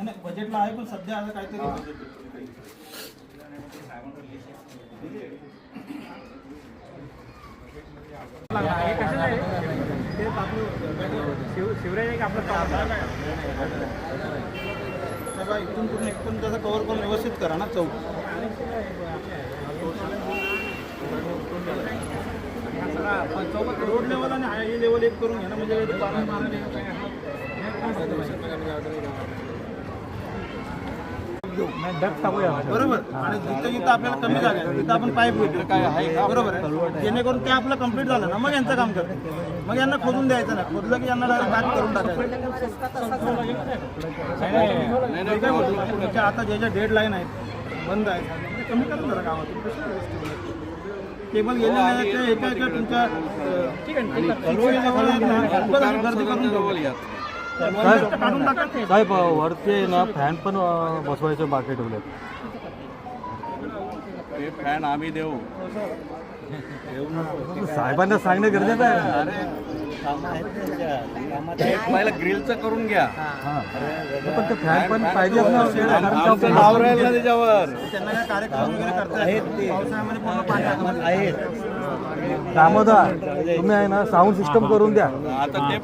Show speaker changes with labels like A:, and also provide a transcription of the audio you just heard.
A: नाही बजेटला आहे पण सध्या आता काहीतरी
B: शिवराज आपलं
A: इथून पूर्ण एकदम त्याचा कव्हर करून व्यवस्थित करा ना चौक रोड लेवल आणि हाय लेवल एक करून घ्या ना म्हणजे बरोबर आणि जिथं जिथं आपल्याला कमी जागा आहे तिथं आपण पाईप भेटलं काय आहे बरोबर आहे जेणेकरून ते आपलं कंप्लीट झालं ना मग यांचं काम करतं मग यांना खोदून द्यायचं ना खोदलं की यांना डायरेक्ट बॅक करून टाकायचं आता ज्या ज्या डेडलाईन आहेत बंद आहेत ते कमी करून जरा गावातून केबल गेले नाही ते एका एका तुमच्या गर्दी करून
C: साहेब वरती ना फॅन पण बसवायचं बाकी ठेवले
D: ते फॅन आम्ही देऊ
C: साहेबांना सांगणं गरजेचं आहे
D: पहिला ग्रिलचं करून घ्या
C: पण ते फॅन पण पाहिजे
D: नाव राहील ना त्याच्यावर
A: त्यांना काय कार्यक्रम वगैरे करता आहेत पावसाळ्यामध्ये पूर्ण पाणी
C: दामोदर तुम्ही आहे ना साऊंड सिस्टम करून द्या
D: आता ते